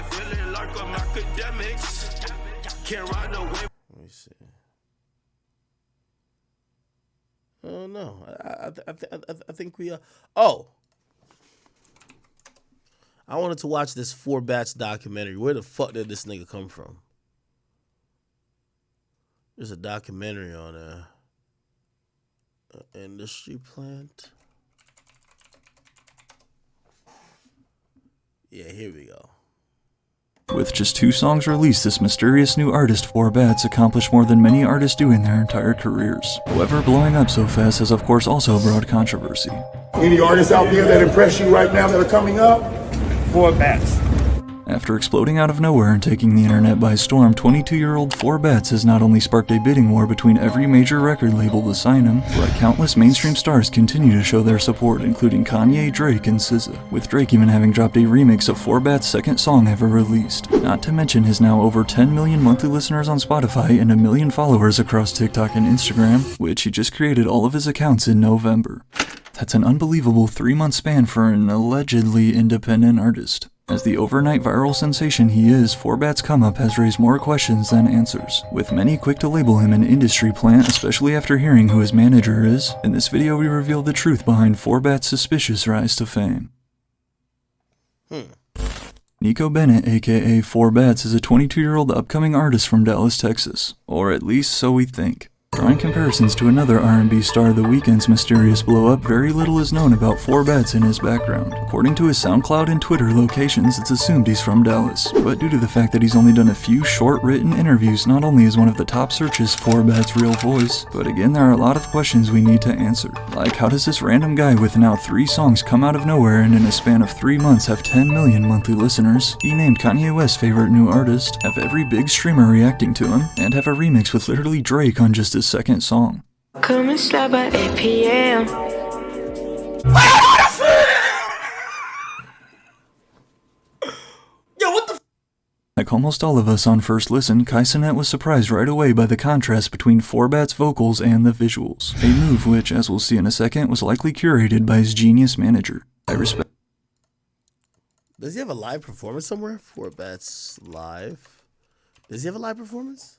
feeling like I'm academics. Can't ride away. Let me see. Oh no, I think we are. Oh, I wanted to watch this Four Bats documentary. Where the fuck did this nigga come from? There's a documentary on a industry plant. Yeah, here we go. With just 2 songs released, this mysterious new artist, Four Bats, accomplished more than many artists do in their entire careers. However, blowing up so fast has of course also brought controversy. Any artists out there that impress you right now that are coming up? Four Bats. After exploding out of nowhere and taking the internet by storm, 22-year-old Four Bats has not only sparked a bidding war between every major record label to sign him, but countless mainstream stars continue to show their support, including Kanye, Drake, and SZA, with Drake even having dropped a remix of Four Bats' second song ever released. Not to mention his now over 10 million monthly listeners on Spotify and 1 million followers across TikTok and Instagram, which he just created all of his accounts in November. That's an unbelievable 3-month span for an allegedly independent artist. As the overnight viral sensation he is, Four Bats' come up has raised more questions than answers, with many quick to label him an industry plant, especially after hearing who his manager is. In this video we reveal the truth behind Four Bats' suspicious rise to fame. Nico Bennett, aka Four Bats, is a 22-year-old upcoming artist from Dallas, Texas. Or at least so we think. Drawing comparisons to another R&B star, The Weeknd's mysterious blow-up, very little is known about Four Bats in his background. According to his SoundCloud and Twitter locations, it's assumed he's from Dallas. But due to the fact that he's only done a few short written interviews, not only is one of the top searches Four Bats' real voice, but again there are a lot of questions we need to answer. Like, how does this random guy with now 3 songs come out of nowhere and in a span of 3 months have 10 million monthly listeners, be named Kanye West's favorite new artist, have every big streamer reacting to him, and have a remix with literally Drake on just his second song? Come and slap by 8 p.m. Yo, what the? Like almost all of us on first listen, Kai Cenat was surprised right away by the contrast between Four Bats' vocals and the visuals. A move which, as we'll see in a second, was likely curated by his genius manager. I respect. Does he have a live performance somewhere? Four Bats live. Does he have a live performance?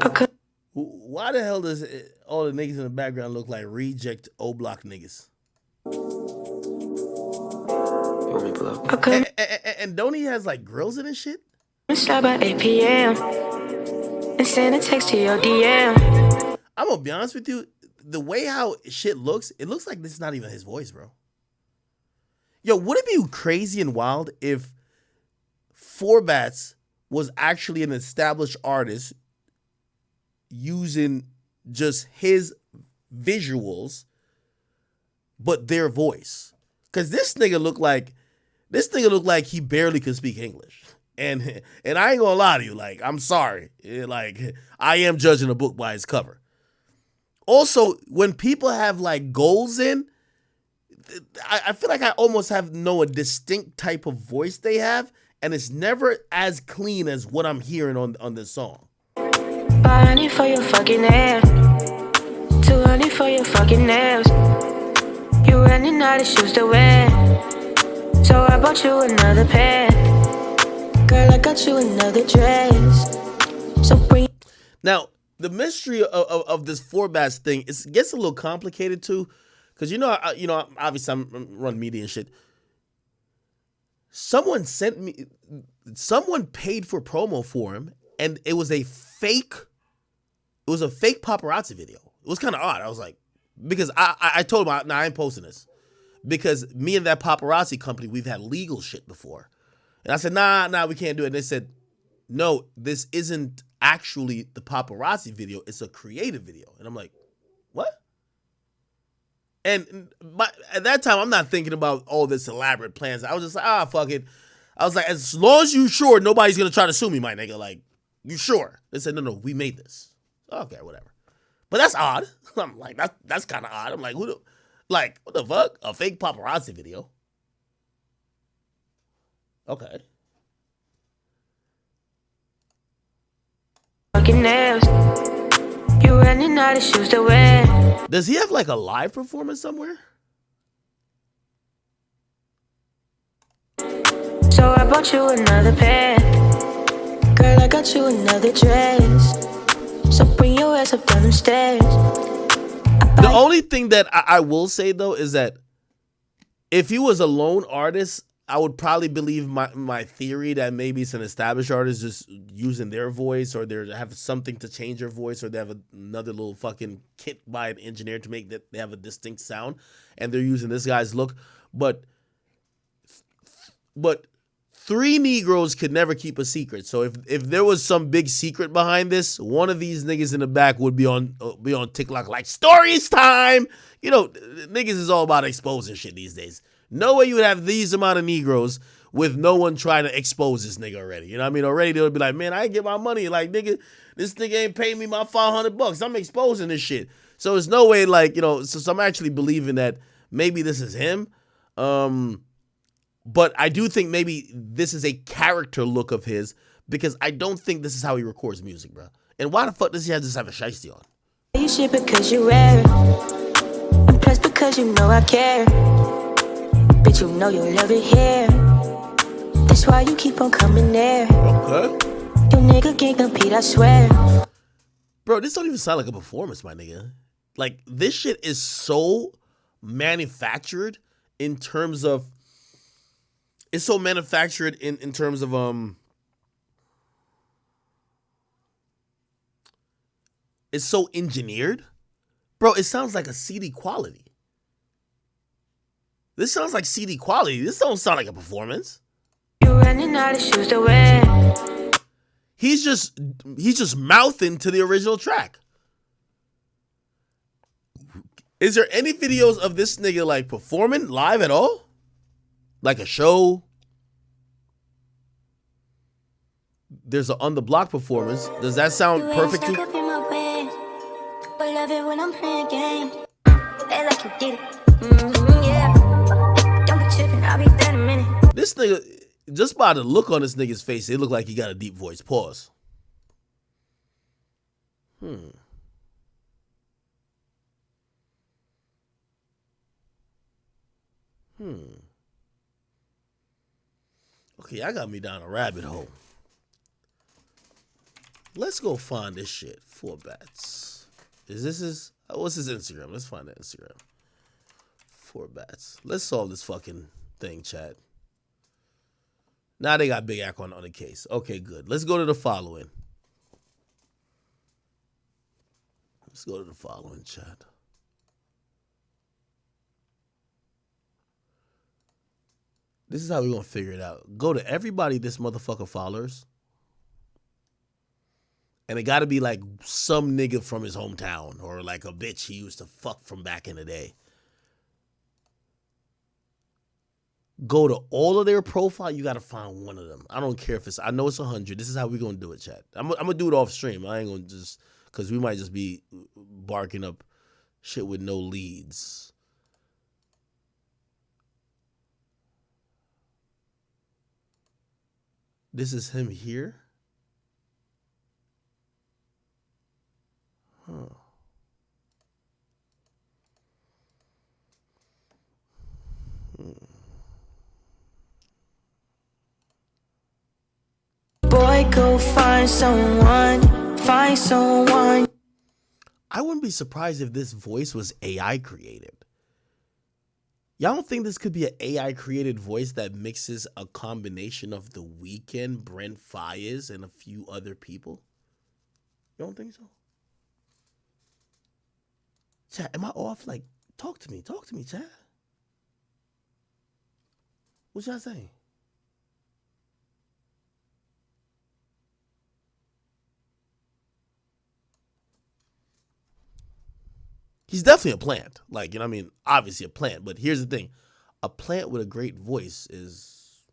Okay. Why the hell does all the niggas in the background look like reject O-Block niggas? Okay. And don't he has like grills in his shit? Slap by 8 p.m. and send a text to your DM. I'm gonna be honest with you. The way how shit looks, it looks like this is not even his voice, bro. Yo, would it be crazy and wild if Four Bats was actually an established artist using just his visuals, but their voice? Cause this nigga look like he barely could speak English. And I ain't gonna lie to you, like, I'm sorry. Like, I am judging a book by its cover. Also, when people have like goals in, I feel like I almost know a distinct type of voice they have, and it's never as clean as what I'm hearing on this song. $100 for your fucking ass, $200 for your fucking nails. You running out of shoes to wear, so I bought you another pair. Girl, I got you another dress. So bring. Now, the mystery of this Four Bats thing, it gets a little complicated too, because obviously I'm running media and shit. Someone paid for promo for him, and it was a fake paparazzi video. It was kind of odd. I was like, because I told him, I ain't posting this, because me and that paparazzi company, we've had legal shit before. And I said, nah, we can't do it. And they said, no, this isn't actually the paparazzi video. It's a creative video. And I'm like, what? And at that time, I'm not thinking about all this elaborate plans. I was just like, fuck it. I was like, as long as you sure nobody's going to try to sue me, my nigga. Like, you sure? They said, no, we made this. Okay, whatever. But that's odd. I'm like, that's kind of odd. I'm like, what the fuck? A fake paparazzi video? Okay. Fucking nails. You ran running out of shoes to wear. Does he have like a live performance somewhere? So I bought you another pair. Girl, I got you another dress. So bring your ass up down them stairs. The only thing that I will say though is that if he was a lone artist, I would probably believe my theory that maybe it's an established artist just using their voice, or they have something to change their voice, or they have another little fucking kit by an engineer to make that they have a distinct sound, and they're using this guy's look. But three Negroes could never keep a secret. So if there was some big secret behind this, one of these niggas in the back would be on TikTok like stories time. You know, niggas is all about exposing shit these days. No way you would have these amount of Negroes with no one trying to expose this nigga already. You know what I mean? Already they would be like, man, I ain't get my money. Like, nigga, this nigga ain't paying me my $500. I'm exposing this shit. So there's no way, like, you know, so I'm actually believing that maybe this is him. But I do think maybe this is a character look of his, because I don't think this is how he records music, bro. And why the fuck does he just have a shiesty on? You shit because you wear it. I'm pressed because you know I care. Bitch, you know you love it here. That's why you keep on coming there. Okay. Your nigga can't compete, I swear. Bro, this don't even sound like a performance, my nigga. Like, this shit is so manufactured in terms of... It's so manufactured in terms of... It's so engineered. Bro, it sounds like a CD quality. This sounds like CD quality. This don't sound like a performance. You're running out of shoes to wear. He's just mouthing to the original track. Is there any videos of this nigga like performing live at all? Like a show? There's an on the block performance. Does that sound perfect to you? Love it when I'm playing games. They like you did it. Yeah. Don't be tripping, I'll be there in a minute. This nigga, just by the look on this nigga's face, it look like he got a deep voice. Pause. Okay, I got me down a rabbit hole. Let's go find this shit. 4 bats. What's his Instagram? Let's find that Instagram. 4 bats. Let's solve this fucking thing, chat. Now they got Big Ak on the case. Okay, good. Let's go to the following. Let's go to the following, chat. This is how we're going to figure it out. Go to everybody this motherfucker followers. And it got to be like some nigga from his hometown, or like a bitch he used to fuck from back in the day. Go to all of their profile. You got to find one of them. I don't care if it's, I know it's 100. This is how we going to do it, chat. I'm going to do it off stream. I ain't going to just, because we might just be barking up shit with no leads. This is him here. Huh. Boy, go find someone. Find someone. I wouldn't be surprised if this voice was AI created. Y'all don't think this could be an AI created voice that mixes a combination of The Weeknd, Brent Faiyaz, and a few other people? You don't think so? Chat, am I off? Like, talk to me, chat. What y'all saying? He's definitely a plant. Like, you know what I mean? Obviously a plant. But here's the thing. A plant with a great voice is...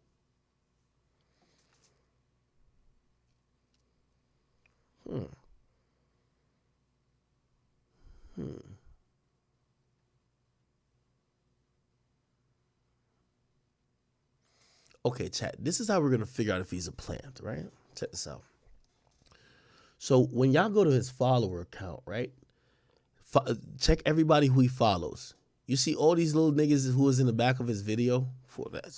Okay, chat. This is how we're going to figure out if he's a plant, right? Check this out. So when y'all go to his follower account, right? Check everybody who he follows. You see all these little niggas who was in the back of his video? For that.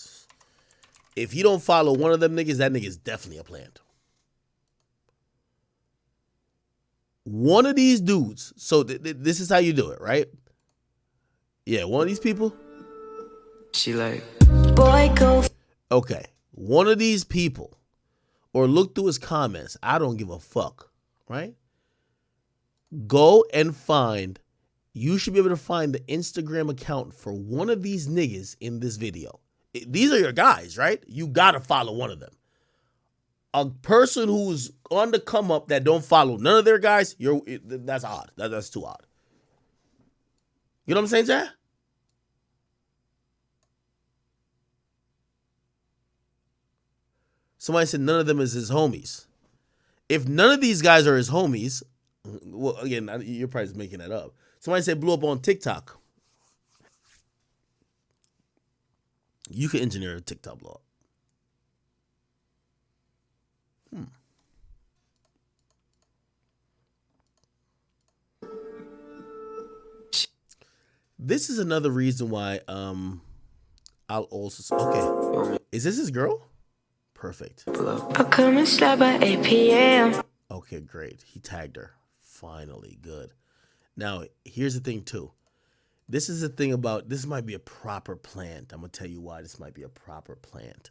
If you don't follow one of them niggas, that nigga's definitely a plant. One of these dudes. So this is how you do it, right? Yeah, one of these people. She like, boy, go. Okay, one of these people, or look through his comments. I don't give a fuck, right? Go and find. You should be able to find the Instagram account for one of these niggas in this video. These are your guys, right? You gotta follow one of them. A person who's on the come up that don't follow none of their guys, that's odd. That's too odd. You know what I'm saying, Chad? Somebody said none of them is his homies. If none of these guys are his homies, well, again, you're probably just making that up. Somebody said blew up on TikTok. You can engineer a TikTok blog. This is another reason why I'll also okay. Is this his girl? Perfect. I'll come and slide by 8 p.m. Okay, great. He tagged her. Finally, good. Now, here's the thing too. This is the thing about this might be a proper plant. I'm gonna tell you why this might be a proper plant.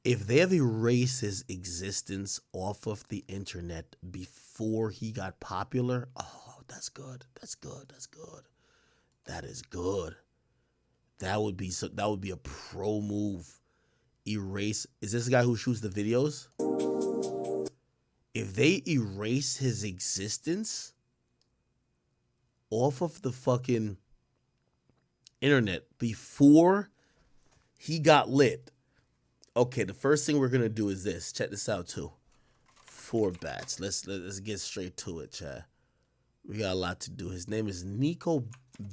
If they have erased his existence off of the internet before he got popular, oh, that's good. That's good. That's good. That is good. That would be a pro move. Erase. Is this the guy who shoots the videos? If they erase his existence off of the fucking internet before he got lit. Okay, the first thing we're gonna do is this. Check this out too. 4 bats. Let's get straight to it, Chad. We got a lot to do. His name is Nico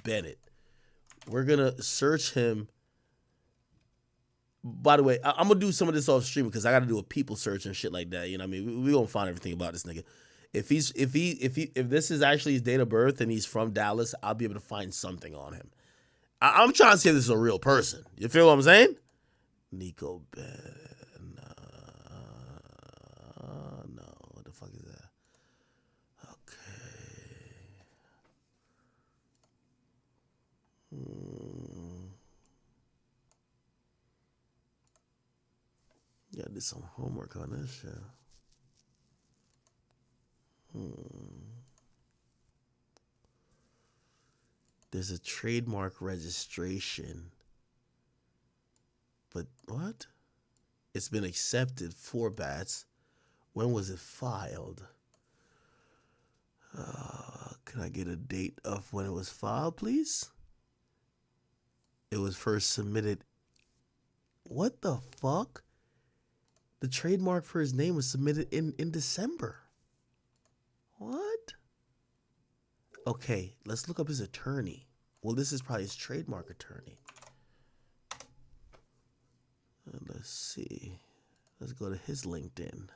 Bennett. We're gonna search him. By the way, I'm gonna do some of this off stream because I gotta do a people search and shit like that. You know what I mean? We gonna find everything about this nigga. If this is actually his date of birth and he's from Dallas, I'll be able to find something on him. I'm trying to see if this is a real person. You feel what I'm saying? Nico Ben. No, what the fuck is that? Okay. Gotta do some homework on this shit. There's a trademark registration. But what? It's been accepted 4 bats. When was it filed? Can I get a date of when it was filed, please? It was first submitted. What the fuck? The trademark for his name was submitted in December. What? Okay, let's look up his attorney. Well, this is probably his trademark attorney. Let's see. Let's go to his LinkedIn.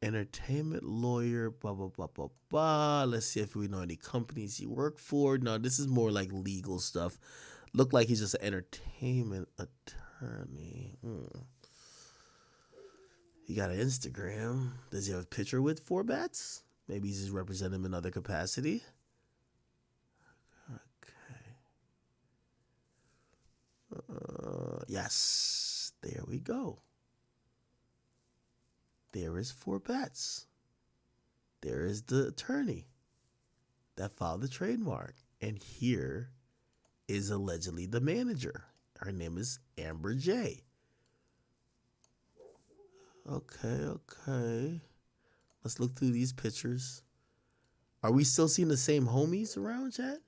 Entertainment lawyer, blah, blah, blah, blah, blah. Let's see if we know any companies he worked for. No, this is more like legal stuff. Look like he's just an entertainment attorney. He got an Instagram. Does he have a picture with 4 bats? Maybe he's just representing him in other capacity. Okay. Yes. There we go. There is 4 bats. There is the attorney that filed the trademark. And here is allegedly the manager. Her name is Amber J. Okay. Let's look through these pictures. Are we still seeing the same homies around, chat?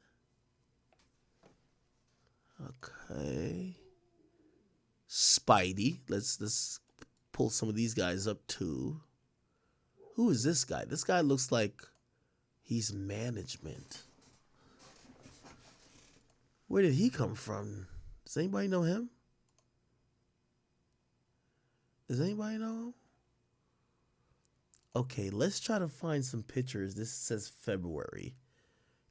Okay. Spidey. Let's pull some of these guys up too. Who is this guy? This guy looks like he's management. Where did he come from? Does anybody know him? Does anybody know him? Okay, let's try to find some pictures. This says February.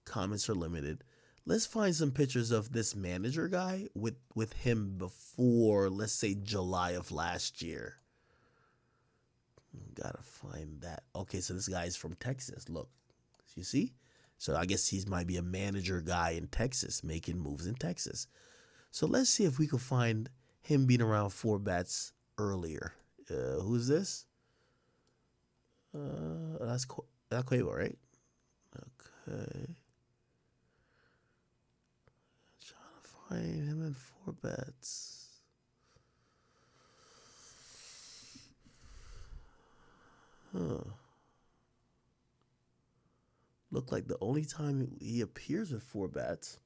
Comments are limited. Let's find some pictures of this manager guy with him before, let's say, July of last year. Gotta find that. Okay, so this guy's from Texas. Look, you see? So I guess he might be a manager guy in Texas, making moves in Texas. So let's see if we can find him being around four bats earlier. Who's this? That's Quavo, right? Okay. Trying to find him in four bats. Huh. Look like the only time he appears with four bats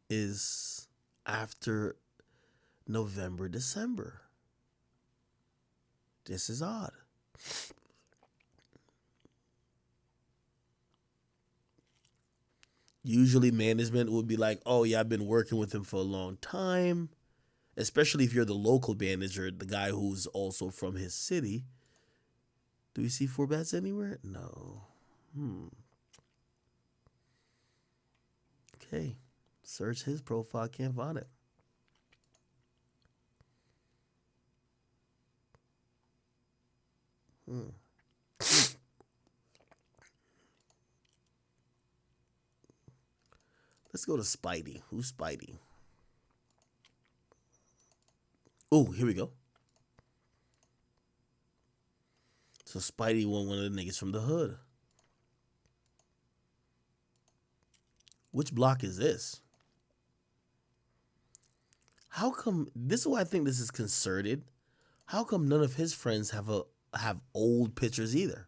is after November, December. This is odd. Usually management would be like, oh yeah, I've been working with him for a long time. Especially if you're the local manager, the guy who's also from his city. Do we see four bats anywhere? No. Okay. Search his profile, can't find it. Let's go to Spidey. Who's Spidey? Oh, here we go. So Spidey won one of the niggas from the hood. Which block is this? How come, this is why I think this is concerted. How come none of his friends have old pictures either?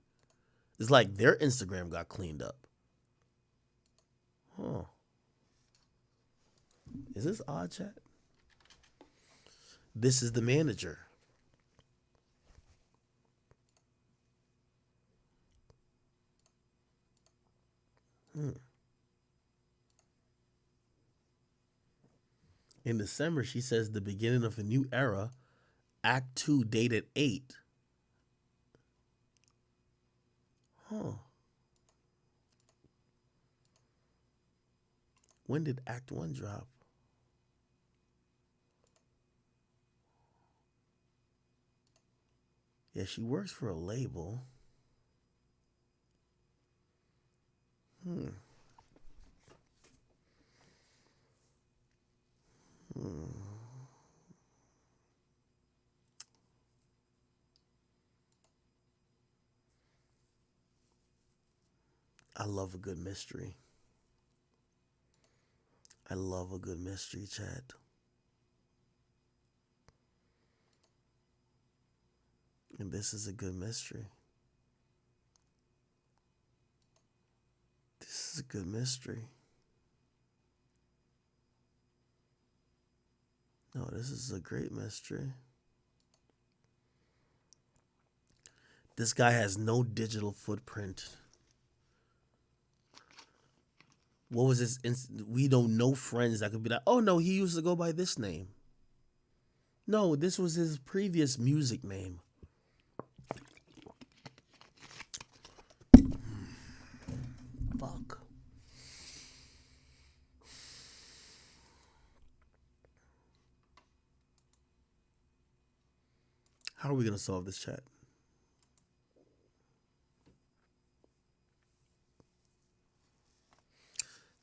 It's like their Instagram got cleaned up. Huh. Is this odd, chat? This is the manager. In December, she says the beginning of a new era. Act 2 dated 8. Huh. When did Act 1 drop? Yeah, she works for a label. I love a good mystery. I love a good mystery, chat. And this is a good mystery. This is a good mystery. No, this is a great mystery. This guy has no digital footprint. What was his? We don't know friends that could be like, oh no, he used to go by this name. No, this was his previous music name. Fuck. How are we gonna solve this, chat?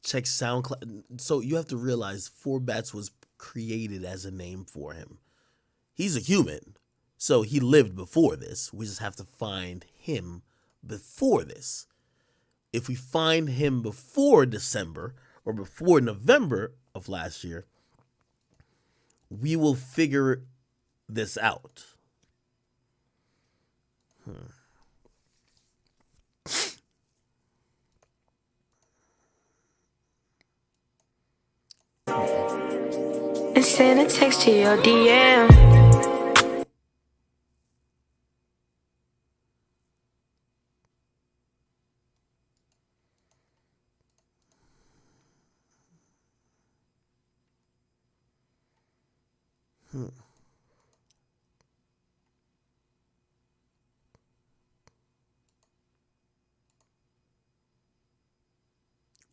Check SoundCloud. So you have to realize Four Bats was created as a name for him. He's a human, so he lived before this. We just have to find him before this. If we find him before December or before November of last year, we will figure this out. And send a text to your DM.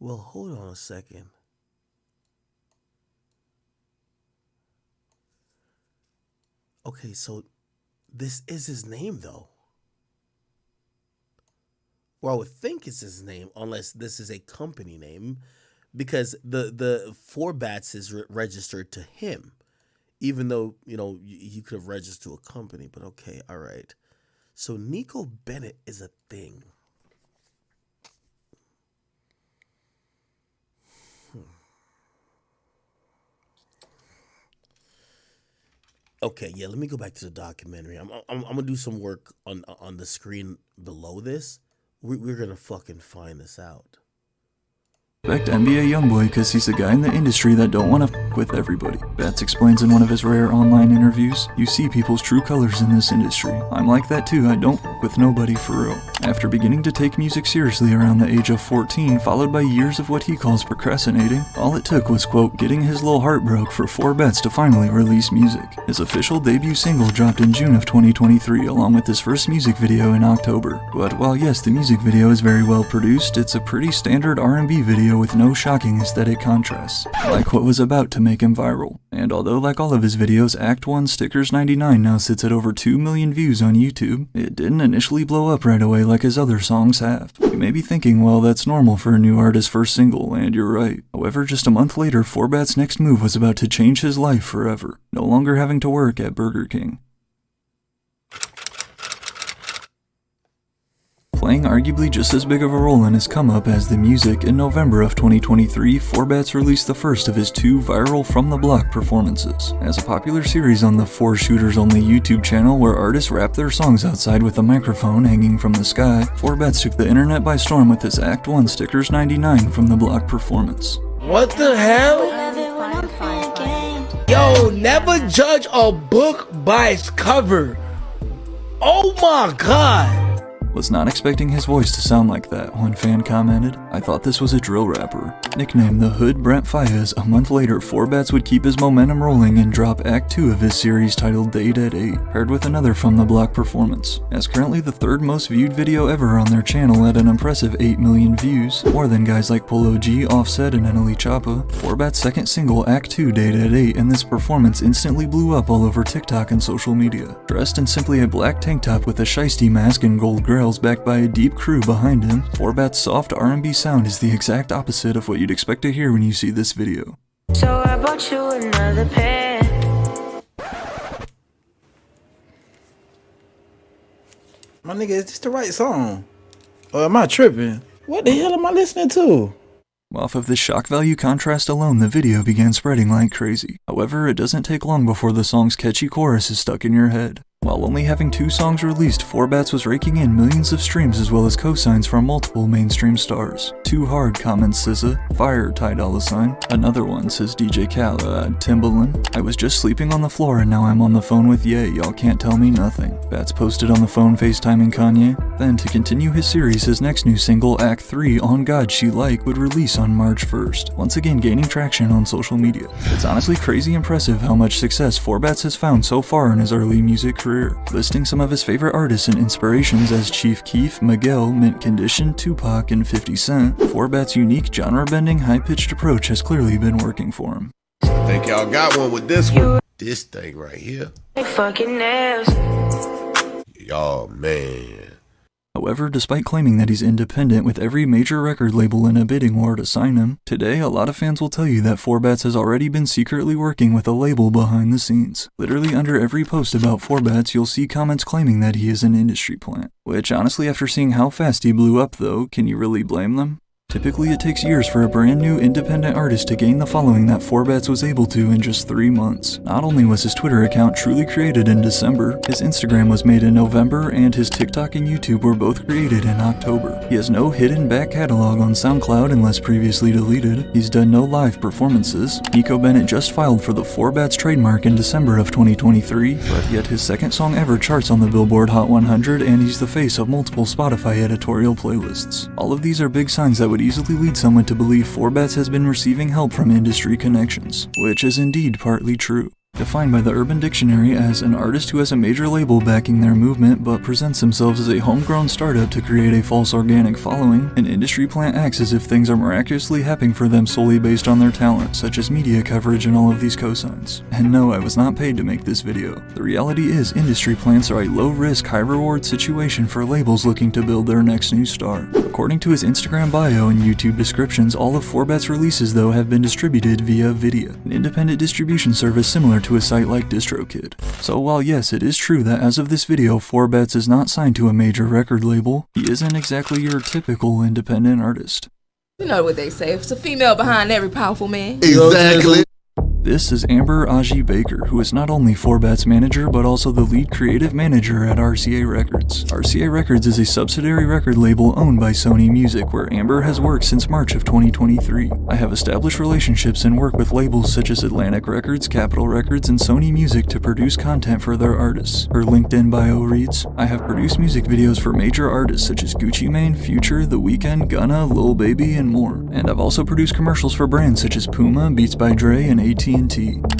Well, hold on a second. Okay, so this is his name, though. Well, I would think it's his name, unless this is a company name, because the Four Bats is registered to him, even though, you know, he could have registered to a company. But okay, all right. So Nico Bennett is a thing. Okay, yeah. Let me go back to the documentary. I'm gonna do some work on the screen below this. We're gonna fucking find this out. Respect NBA Youngboy cause he's a guy in the industry that don't wanna f with everybody. Bats explains in one of his rare online interviews, you see people's true colors in this industry. I'm like that too, I don't f with nobody for real. After beginning to take music seriously around the age of 14, followed by years of what he calls procrastinating, all it took was, quote, getting his little heart broke for Four Bats to finally release music. His official debut single dropped in June of 2023, along with his first music video in October. But while yes, the music video is very well produced, it's a pretty standard R&B video with no shocking aesthetic contrasts, like what was about to make him viral. And although like all of his videos, Act 1 Stickers 99 now sits at over 2 million views on YouTube, it didn't initially blow up right away like his other songs have. You may be thinking, well, that's normal for a new artist's first single, and you're right. However, just a month later, Four Bats' next move was about to change his life forever, no longer having to work at Burger King. Playing arguably just as big of a role in his come-up as the music, in November of 2023, Four Bats released the first of his 2 viral From the Block performances. As a popular series on the 4 Shooters Only YouTube channel where artists rap their songs outside with a microphone hanging from the sky, Four Bats took the internet by storm with his Act 1 Stickers 99 From the Block performance. What the hell? Yo, never judge a book by its cover. Oh my god. Was not expecting his voice to sound like that, one fan commented. I thought this was a drill rapper. Nicknamed the Hood Brent Fayez, a month later, Four Bats would keep his momentum rolling and drop Act 2 of his series titled Date at 8, paired with another From the Block performance. As currently the 3rd most viewed video ever on their channel at an impressive 8 million views, more than guys like Polo G, Offset, and Eneli Choppa, Four Bats' second single, Act 2 Date at 8, and this performance instantly blew up all over TikTok and social media. Dressed in simply a black tank top with a shiesty mask and gold grills backed by a deep crew behind him, Four Bats' soft R&B sound is the exact opposite of what you'd expect to hear when you see this video. So I bought you another pair. My nigga, is this the right song? Or am I tripping? What the hell am I listening to? Off of this shock value contrast alone, the video began spreading like crazy. However, it doesn't take long before the song's catchy chorus is stuck in your head. While only having 2 songs released, Four Bats was raking in millions of streams as well as cosigns from multiple mainstream stars. Too hard, comments SZA. Fire, Ty Dolla $ign. Another one, says DJ Khaled. Timbaland. I was just sleeping on the floor and now I'm on the phone with Ye, y'all can't tell me nothing. Bats posted on the phone FaceTiming Kanye. Then, to continue his series, his next new single, Act 3, On God She Like, would release on March 1st, once again gaining traction on social media. It's honestly crazy impressive how much success Four Bats has found so far in his early music career. Listing some of his favorite artists and inspirations as Chief Keef, Miguel, Mint Condition, Tupac, and 50 Cent, Four Bats' unique genre-bending, high-pitched approach has clearly been working for him. Think y'all got one with this one. This thing right here. Fucking nails. Y'all, man. However, despite claiming that he's independent with every major record label in a bidding war to sign him, today a lot of fans will tell you that Four Bats has already been secretly working with a label behind the scenes. Literally under every post about Four Bats, you'll see comments claiming that he is an industry plant. Which, honestly, after seeing how fast he blew up though, can you really blame them? Typically, it takes years for a brand new independent artist to gain the following that Four Bats was able to in just 3 months. Not only was his Twitter account truly created in December, his Instagram was made in November, and his TikTok and YouTube were both created in October. He has no hidden back catalog on SoundCloud unless previously deleted. He's done no live performances. Nico Bennett just filed for the Four Bats trademark in December of 2023, but yet his second song ever charts on the Billboard Hot 100, and he's the face of multiple Spotify editorial playlists. All of these are big signs that would easily lead someone to believe Four Bats has been receiving help from industry connections, which is indeed partly true. Defined by the Urban Dictionary as an artist who has a major label backing their movement but presents themselves as a homegrown startup to create a false organic following, an industry plant acts as if things are miraculously happening for them solely based on their talent, such as media coverage and all of these cosigns. And no, I was not paid to make this video. The reality is, industry plants are a low-risk, high-reward situation for labels looking to build their next new star. According to his Instagram bio and YouTube descriptions, all of 4bat's releases though have been distributed via Vidya, an independent distribution service similar to a site like DistroKid. So while yes, it is true that as of this video, 4bats is not signed to a major record label, he isn't exactly your typical independent artist. You know what they say, it's a female behind every powerful man. Exactly. This is Amber Aji Baker, who is not only 4bat's manager, but also the lead creative manager at RCA Records. RCA Records is a subsidiary record label owned by Sony Music, where Amber has worked since March of 2023. I have established relationships and work with labels such as Atlantic Records, Capitol Records, and Sony Music to produce content for their artists. Her LinkedIn bio reads, I have produced music videos for major artists such as Gucci Mane, Future, The Weeknd, Gunna, Lil Baby, and more. And I've also produced commercials for brands such as Puma, Beats by Dre, and AT&T.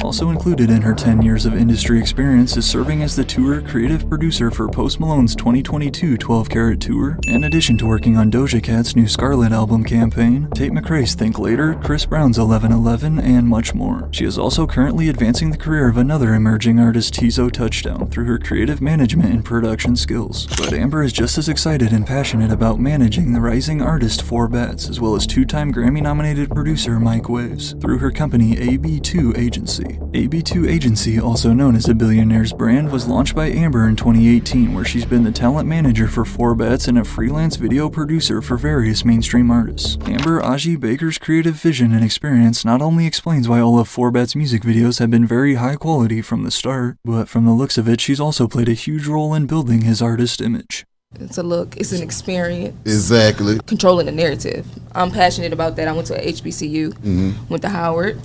Also included in her 10 years of industry experience is serving as the tour creative producer for Post Malone's 2022 12 Carat Tour, in addition to working on Doja Cat's new Scarlet album campaign, Tate McRae's Think Later, Chris Brown's 1111, and much more. She is also currently advancing the career of another emerging artist, Tizo Touchdown, through her creative management and production skills. But Amber is just as excited and passionate about managing the rising artist 4bats, as well as two-time Grammy-nominated producer Mike Waves, through her company AB2 Agency. AB2 Agency, also known as a Billionaire's brand, was launched by Amber in 2018, where she's been the talent manager for 4bats and a freelance video producer for various mainstream artists. Amber Aji Baker's creative vision and experience not only explains why all of 4bats' music videos have been very high quality from the start, but from the looks of it, she's also played a huge role in building his artist image. It's a look, it's an experience. Exactly. Controlling the narrative. I'm passionate about that. I went to HBCU, went to Howard.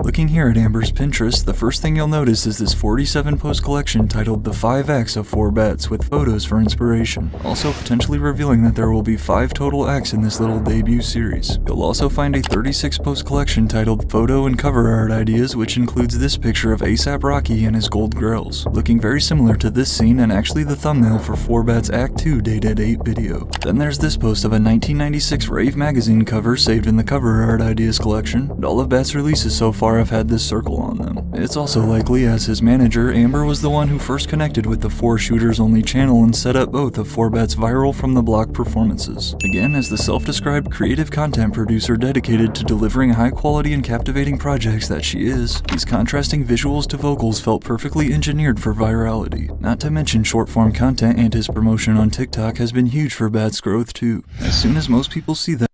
Looking here at Amber's Pinterest, the first thing you'll notice is this 47 post collection titled The 5 Acts of 4bats with photos for inspiration, also potentially revealing that there will be 5 total acts in this little debut series. You'll also find a 36 post collection titled Photo and Cover Art Ideas, which includes this picture of A$AP Rocky and his gold grills, looking very similar to this scene and actually the thumbnail for 4bats Act 2 Dated 8 video. Then there's this post of a 1996 Rave magazine cover saved in the Cover Art Ideas collection, and all of Bat's releases so far have had this circle on them. It's also likely, as his manager, Amber was the one who first connected with the 4 Shooters Only channel and set up both of 4bats' viral from the block performances. Again, as the self-described creative content producer dedicated to delivering high quality and captivating projects that she is, these contrasting visuals to vocals felt perfectly engineered for virality. Not to mention short form content and his promotion on TikTok has been huge for Bat's growth too. As soon as most people see that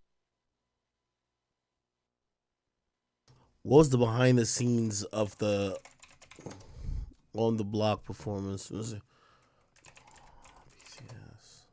What was the behind the scenes of the on the block performance? Was it? BTS.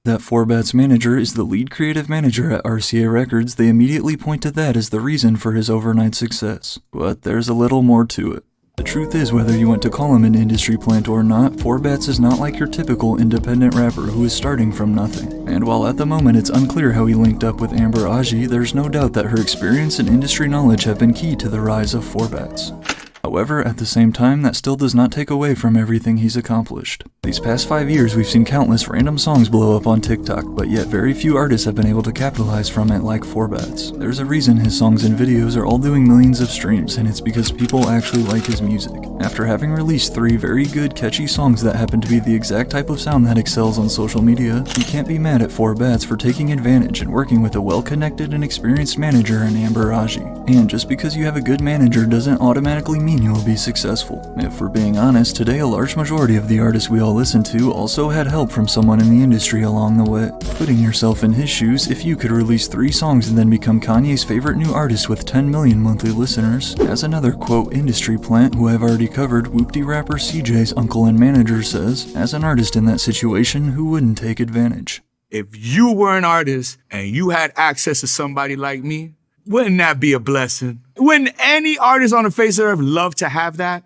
that 4bats manager is the lead creative manager at RCA Records, they immediately point to that as the reason for his overnight success. But there's a little more to it. The truth is, whether you want to call him an industry plant or not, 4bats is not like your typical independent rapper who is starting from nothing. And while at the moment it's unclear how he linked up with Amber Aji, there's no doubt that her experience and industry knowledge have been key to the rise of 4bats. However, at the same time, that still does not take away from everything he's accomplished. These past 5 years, we've seen countless random songs blow up on TikTok, but yet very few artists have been able to capitalize from it like 4bats. There's a reason his songs and videos are all doing millions of streams, and it's because people actually like his music. After having released 3 very good, catchy songs that happen to be the exact type of sound that excels on social media, you can't be mad at 4bats for taking advantage and working with a well-connected and experienced manager in Amber Aji. And just because you have a good manager doesn't automatically mean you will be successful. If we're being honest, today a large majority of the artists we all listen to also had help from someone in the industry along the way. Putting yourself in his shoes, if you could release 3 songs and then become Kanye's favorite new artist with 10 million monthly listeners, as another quote industry plant who I've already covered, whoopty rapper CJ's uncle and manager says, as an artist in that situation, who wouldn't take advantage? If you were an artist and you had access to somebody like me, wouldn't that be a blessing? Wouldn't any artist on the face of the earth love to have that?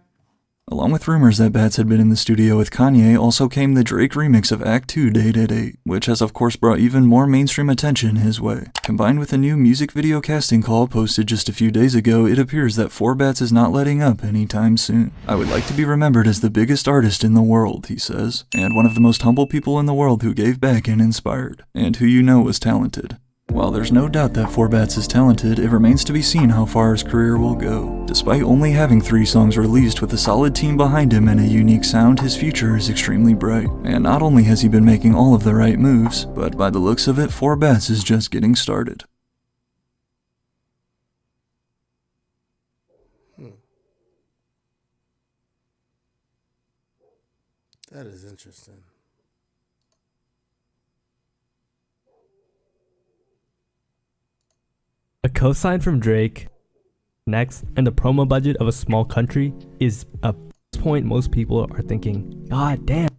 Along with rumors that Bats had been in the studio with Kanye, also came the Drake remix of Act 2 Date at 8, which has of course brought even more mainstream attention his way. Combined with a new music video casting call posted just a few days ago, it appears that 4Bats is not letting up anytime soon. I would like to be remembered as the biggest artist in the world, he says, and one of the most humble people in the world who gave back and inspired, and who you know was talented. While there's no doubt that 4Bats is talented, it remains to be seen how far his career will go. Despite only having 3 songs released with a solid team behind him and a unique sound, his future is extremely bright. And not only has he been making all of the right moves, but by the looks of it, 4Bats is just getting started. That is interesting. A cosign from Drake, next, and the promo budget of a small country is a point most people are thinking, God damn.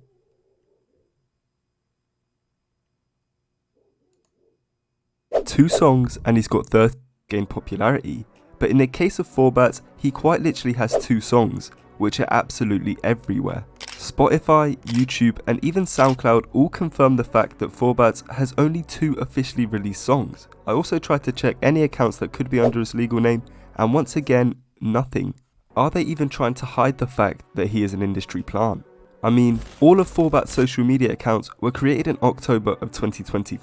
Two songs and he's got 30 gained popularity, but in the case of 4Bats, he quite literally has 2 songs, which are absolutely everywhere. Spotify, YouTube, and even SoundCloud all confirm the fact that 4Bats has only 2 officially released songs. I also tried to check any accounts that could be under his legal name, and once again, nothing. Are they even trying to hide the fact that he is an industry plant? I mean, all of 4Bats' social media accounts were created in October of 2020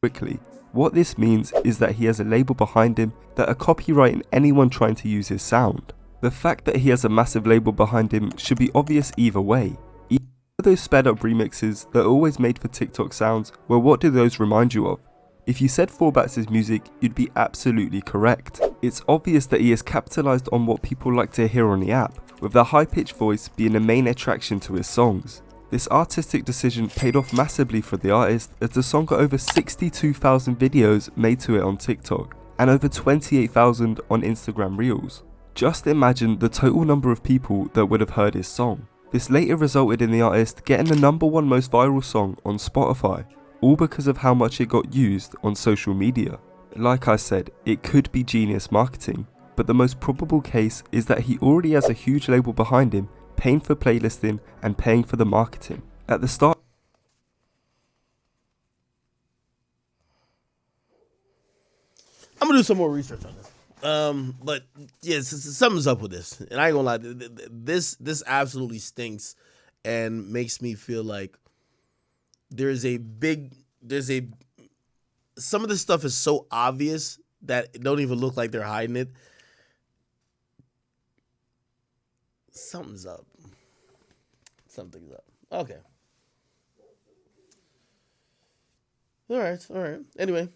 quickly. What this means is that he has a label behind him that are copyrighting anyone trying to use his sound. The fact that he has a massive label behind him should be obvious either way. Even those sped up remixes that are always made for TikTok sounds, well, what do those remind you of? If you said 4Bats' music, you'd be absolutely correct. It's obvious that he has capitalized on what people like to hear on the app, with the high-pitched voice being the main attraction to his songs. This artistic decision paid off massively for the artist, as the song got over 62,000 videos made to it on TikTok, and over 28,000 on Instagram Reels. Just imagine the total number of people that would have heard his song. This later resulted in the artist getting the #1 most viral song on Spotify, all because of how much it got used on social media. Like I said, it could be genius marketing, but the most probable case is that he already has a huge label behind him, paying for playlisting and paying for the marketing. At the start, I'm gonna do some more research on this. But yeah, something's up with this, and I ain't gonna lie. This absolutely stinks, and makes me feel like some of this stuff is so obvious that it don't even look like they're hiding it. Something's up. Something's up. Okay. All right. Anyway,